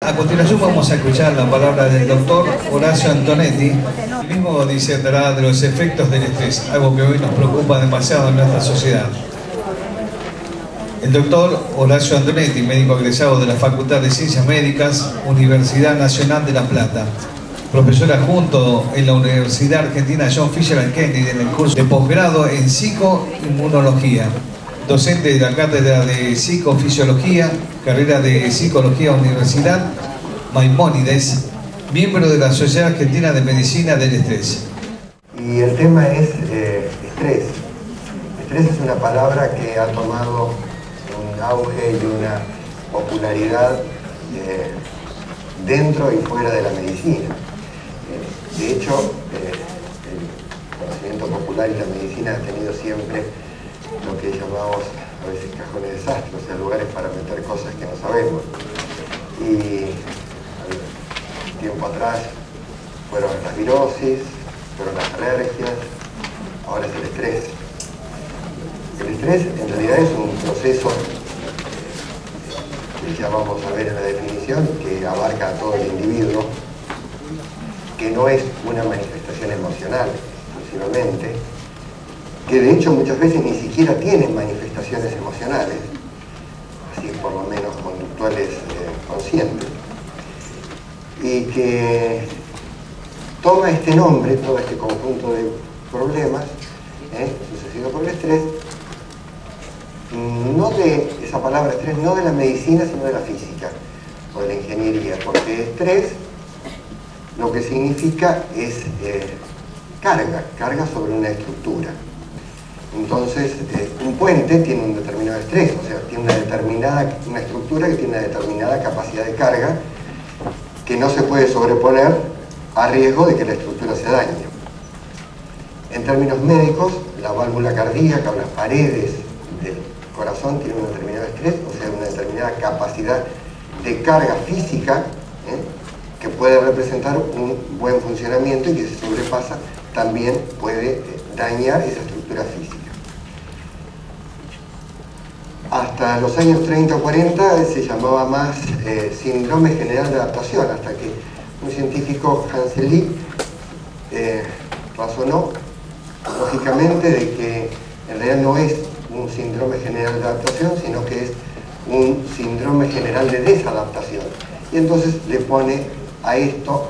A continuación vamos a escuchar la palabra del doctor Horacio Antonetti. El mismo disertará de los efectos del estrés, algo que hoy nos preocupa demasiado en nuestra sociedad. El doctor Horacio Antonetti, médico egresado de la Facultad de Ciencias Médicas, Universidad Nacional de La Plata, profesor adjunto en la Universidad Argentina John Fisher Kennedy en el curso de posgrado en psicoinmunología, docente de la cátedra de psicofisiología, carrera de psicología Universidad Maimónides, miembro de la Sociedad Argentina de Medicina del Estrés. Y el tema es estrés. Estrés es una palabra que ha tomado un auge y una popularidad dentro y fuera de la medicina. De hecho, el conocimiento popular y la medicina ha tenido siempre lo que llamamos a veces cajones de desastre, o sea, lugares para meter cosas que no sabemos. Y tiempo atrás fueron las virosis, fueron las alergias, ahora es el estrés. El estrés en realidad es un proceso que ya vamos a ver en la definición, que abarca a todo el individuo, que no es una manifestación emocional exclusivamente, que de hecho muchas veces ni siquiera tienen manifestaciones emocionales, así por lo menos conductuales conscientes, y que toma este nombre, todo este conjunto de problemas sucedidos por el estrés, no de esa palabra estrés, no de la medicina, sino de la física o de la ingeniería, porque estrés lo que significa es carga sobre una estructura. Entonces, un puente tiene un determinado estrés, o sea, tiene una estructura que tiene una determinada capacidad de carga que no se puede sobreponer a riesgo de que la estructura se dañe. En términos médicos, la válvula cardíaca o las paredes del corazón tienen un determinado estrés, o sea, una determinada capacidad de carga física que puede representar un buen funcionamiento y que si se sobrepasa también puede dañar esa estructura física. Hasta los años 30 o 40 se llamaba más síndrome general de adaptación, hasta que un científico, Hansen Lick, razonó lógicamente de que en realidad no es un síndrome general de adaptación, sino que es un síndrome general de desadaptación. Y entonces le pone a esto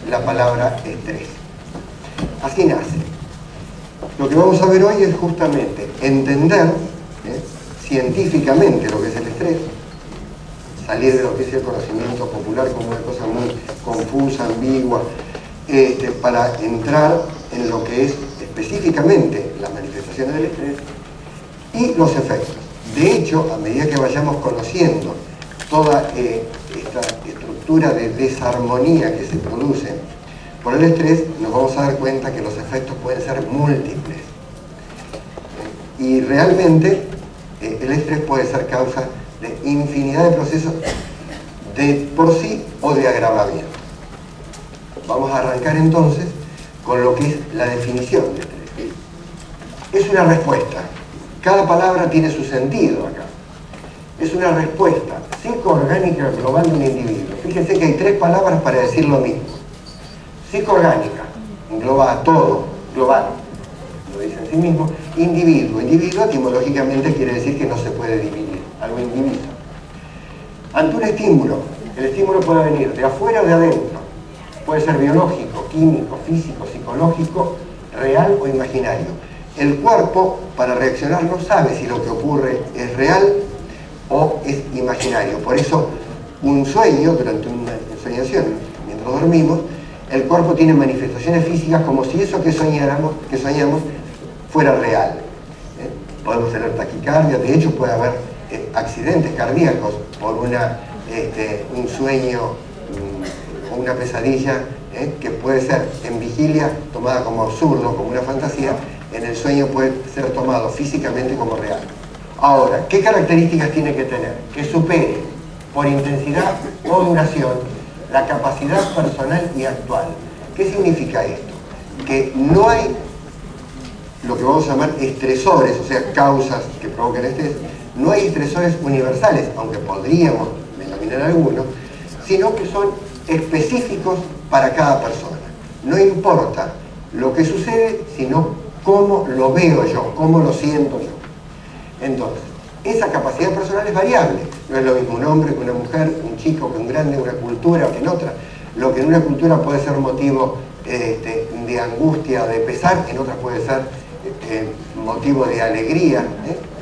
la palabra estrés. Así nace. Lo que vamos a ver hoy es justamente entender científicamente lo que es el estrés, salir de lo que es el conocimiento popular como una cosa muy confusa, ambigua, para entrar en lo que es específicamente las manifestaciones del estrés y los efectos. De hecho, a medida que vayamos conociendo toda esta estructura de desarmonía que se produce por el estrés, nos vamos a dar cuenta que los efectos pueden ser múltiples. Y realmente el estrés puede ser causa de infinidad de procesos de por sí o de agravamiento. Vamos a arrancar entonces con lo que es la definición de estrés. Es una respuesta. Cada palabra tiene su sentido acá. Es una respuesta psicoorgánica global de un individuo. Fíjense que hay tres palabras para decir lo mismo. Psicoorgánica, engloba a todo, global, lo dice en sí mismo. Individuo, individuo etimológicamente quiere decir que no se puede dividir, algo indiviso. Ante un estímulo, el estímulo puede venir de afuera o de adentro, puede ser biológico, químico, físico, psicológico, real o imaginario. El cuerpo, para reaccionar, no sabe si lo que ocurre es real o es imaginario. Por eso, un sueño, durante una ensoñación, mientras dormimos, el cuerpo tiene manifestaciones físicas como si eso que soñamos fuera real. Podemos tener taquicardia, de hecho puede haber accidentes cardíacos por un sueño o una pesadilla que puede ser en vigilia tomada como absurdo, como una fantasía, en el sueño puede ser tomado físicamente como real. Ahora, ¿qué características tiene que tener? Que supere por intensidad o duración la capacidad personal y actual. ¿Qué significa esto? Que no hay lo que vamos a llamar estresores, o sea, causas que provocan estrés. No hay estresores universales, aunque podríamos denominar algunos, sino que son específicos para cada persona. No importa lo que sucede, sino cómo lo veo yo, cómo lo siento yo. Entonces, esa capacidad personal es variable. No es lo mismo un hombre que una mujer, un chico que un grande, una cultura que en otra. Lo que en una cultura puede ser motivo de angustia, de pesar, en otras puede ser motivo de alegría.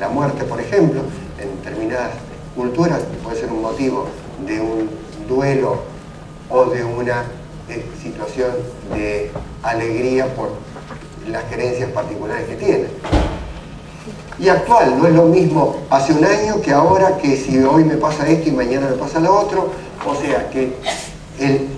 La muerte, por ejemplo, en determinadas culturas puede ser un motivo de un duelo o de una situación de alegría por las creencias particulares que tienen. Y actual, no es lo mismo hace un año que ahora, que si hoy me pasa esto y mañana me pasa lo otro. O sea que el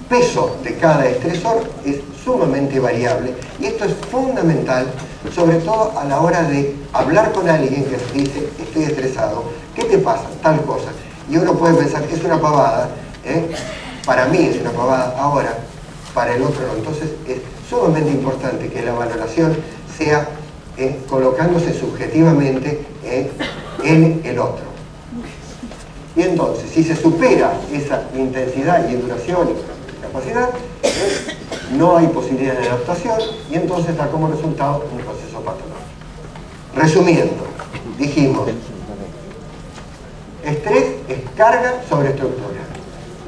peso de cada estresor es sumamente variable, y esto es fundamental, sobre todo a la hora de hablar con alguien que se dice: estoy estresado, ¿qué te pasa? Tal cosa. Y uno puede pensar que es una pavada, para mí es una pavada, ahora para el otro no. Entonces es sumamente importante que la valoración sea colocándose subjetivamente en el otro. Y entonces, si se supera esa intensidad y duración y capacidad, no hay posibilidad de adaptación, y entonces da como resultado un proceso patológico. Resumiendo, dijimos: estrés es carga sobre estructura.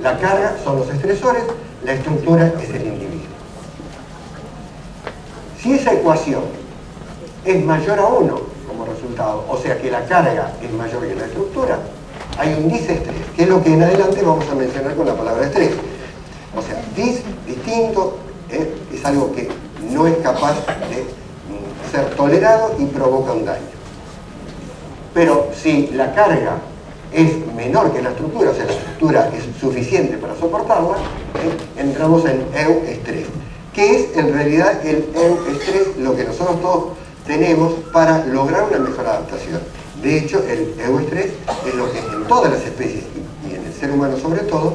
La carga son los estresores, la estructura es el individuo. Si esa ecuación es mayor a 1 como resultado, o sea que la carga es mayor que la estructura, hay un disestrés, que es lo que en adelante vamos a mencionar con la palabra estrés. O sea, distinto, es algo que no es capaz de ser tolerado y provoca un daño. Pero si la carga es menor que la estructura, o sea, la estructura es suficiente para soportarla, entramos en euestrés, que es en realidad el euestrés lo que nosotros todos tenemos para lograr una mejor adaptación. De hecho, el euestrés es lo que en todas las especies, y en el ser humano sobre todo,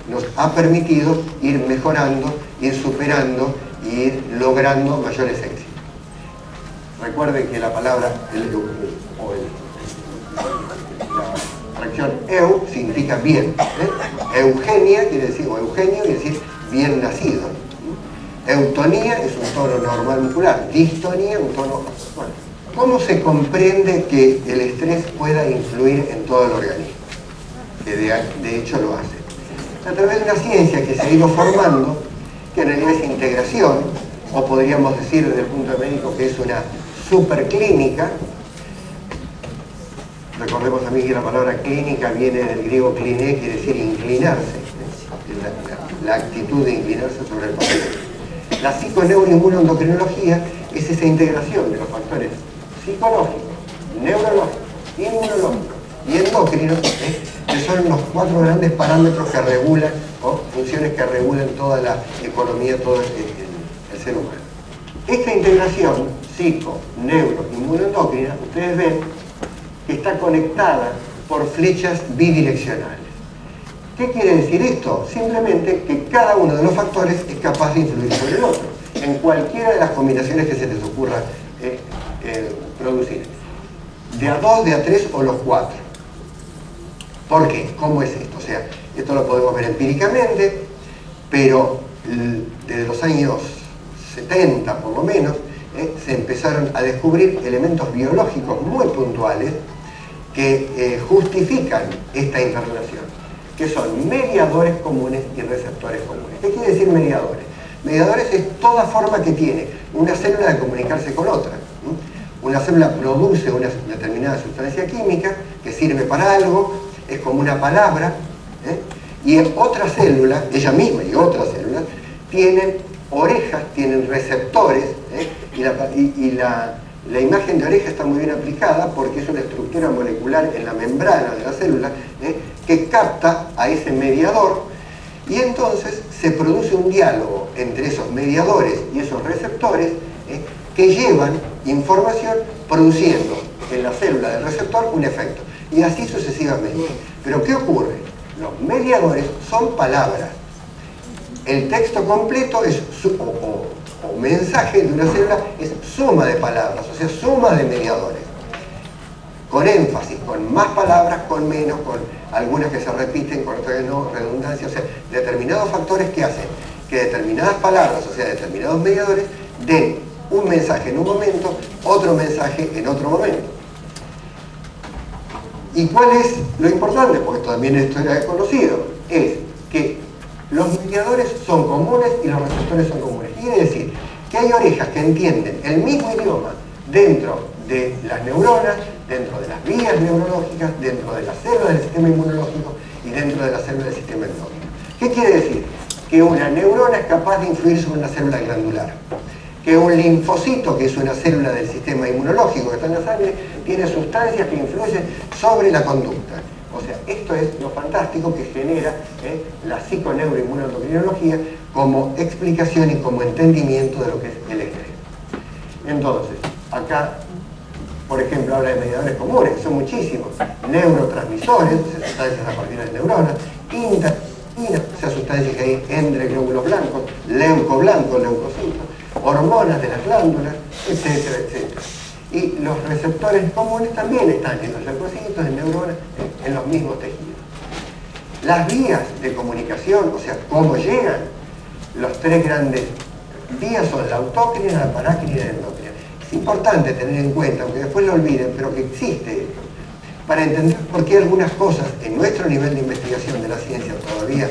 nos ha permitido ir mejorando, ir superando y ir logrando mayores éxitos. Recuerden que la palabra la fracción eu significa bien. Eugenia quiere decir, o Eugenio quiere decir bien nacido. Eutonía es un tono normal muscular, distonía un tono... Bueno, ¿cómo se comprende que el estrés pueda influir en todo el organismo? Que de hecho lo hace. A través de una ciencia que se ha ido formando, que en realidad es integración, o podríamos decir desde el punto de médico que es una superclínica. Recordemos también que la palabra clínica viene del griego kliné, quiere decir inclinarse, la actitud de inclinarse sobre el paciente. La psiconeuroinmunoendocrinología es esa integración de los factores psicológicos, neurológicos, inmunológicos y endocrinos, que son los 4 grandes parámetros que regulan, o funciones que regulan toda la economía, todo el ser humano. Esta integración psico, neuro, inmunoendocrina, ustedes ven que está conectada por flechas bidireccionales. ¿Qué quiere decir esto? Simplemente que cada uno de los factores es capaz de influir sobre el otro, en cualquiera de las combinaciones que se les ocurra producir. De a 2, de a 3 o los 4. ¿Por qué? ¿Cómo es esto? O sea, esto lo podemos ver empíricamente, pero desde los años 70 por lo menos, se empezaron a descubrir elementos biológicos muy puntuales que justifican esta interrelación, que son mediadores comunes y receptores comunes. ¿Qué quiere decir mediadores? Mediadores es toda forma que tiene una célula de comunicarse con otra. Una célula produce una determinada sustancia química que sirve para algo, es como una palabra, y otra célula, ella misma y otras células, tienen orejas, tienen receptores, y la imagen de oreja está muy bien aplicada porque es una estructura molecular en la membrana de la célula que capta a ese mediador, y entonces se produce un diálogo entre esos mediadores y esos receptores que llevan información produciendo en la célula del receptor un efecto, y así sucesivamente. Pero ¿qué ocurre? Los mediadores son palabras. El texto completo es o mensaje de una célula es suma de palabras, o sea, suma de mediadores, con énfasis, con más palabras, con menos, con algunas que se repiten, con otras que no, redundancia, o sea, determinados factores que hacen que determinadas palabras, o sea, determinados mediadores, den un mensaje en un momento, otro mensaje en otro momento. ¿Y cuál es lo importante? Porque también esto era conocido, es que los mediadores son comunes y los receptores son comunes. Quiere decir que hay orejas que entienden el mismo idioma dentro de las neuronas, dentro de las vías neurológicas, dentro de las células del sistema inmunológico y dentro de las células del sistema endócrino. ¿Qué quiere decir? Que una neurona es capaz de influir sobre una célula glandular. Que un linfocito, que es una célula del sistema inmunológico que está en la sangre, tiene sustancias que influyen sobre la conducta. O sea, esto es lo fantástico que genera la psiconeuroinmunoendocrinología como explicación y como entendimiento de lo que es el estrés. Entonces, acá, por ejemplo, habla de mediadores comunes, que son muchísimos. Neurotransmisores, sustancias a partir de neuronas, o sea, sustancias que hay entre glóbulos blancos, leucoblancos, leucocitos, hormonas de las glándulas, etcétera, etcétera. Y los receptores comunes también están en los leucocitos, en neuronas, en los mismos tejidos. Las vías de comunicación, o sea, cómo llegan, los tres grandes vías son la autócrina, la parácrina y la endócrina. Es importante tener en cuenta, aunque después lo olviden, pero que existe esto, para entender por qué algunas cosas en nuestro nivel de investigación de la ciencia todavía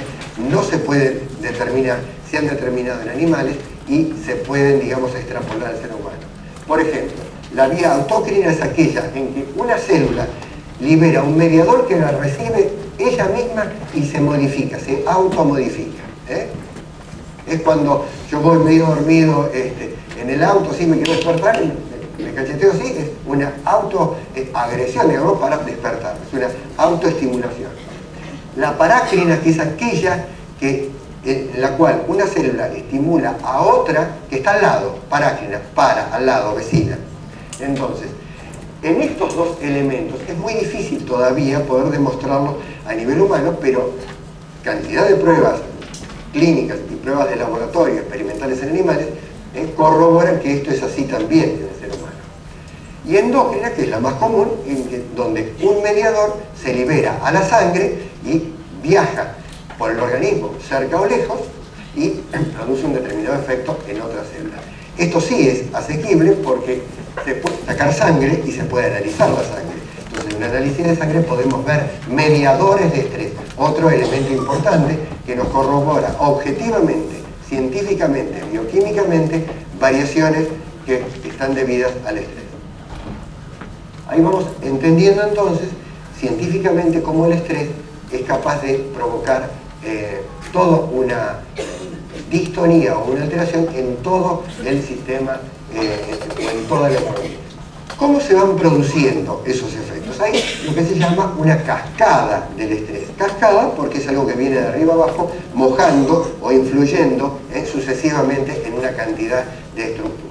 no se pueden determinar, se han determinado en animales y se pueden, digamos, extrapolar al ser humano. Por ejemplo, la vía autócrina es aquella en que una célula libera un mediador que la recibe ella misma y se modifica, se automodifica. Es cuando yo voy medio dormido en el auto, sí me quiero despertar, me cacheteo, sí, es una autoagresión, digamos, para despertar, es una autoestimulación. La parácrina, que es aquella en la cual una célula estimula a otra que está al lado, parácrina, al lado, vecina. Entonces, en estos dos elementos es muy difícil todavía poder demostrarlo a nivel humano, pero cantidad de pruebas clínicas y pruebas de laboratorio experimentales en animales corroboran que esto es así también en el ser humano. Y endócrina, que es la más común, donde un mediador se libera a la sangre y viaja por el organismo cerca o lejos y produce un determinado efecto en otras células. Esto sí es asequible porque se puede sacar sangre y se puede analizar la sangre. Entonces, en un análisis de sangre podemos ver mediadores de estrés, otro elemento importante que nos corrobora objetivamente, científicamente, bioquímicamente, variaciones que están debidas al estrés. Ahí vamos entendiendo entonces científicamente cómo el estrés es capaz de provocar toda una distonía o una alteración en todo el sistema o en toda la economía. ¿Cómo se van produciendo esos efectos? Hay lo que se llama una cascada del estrés. Cascada porque es algo que viene de arriba abajo, mojando o influyendo sucesivamente en una cantidad de estructuras.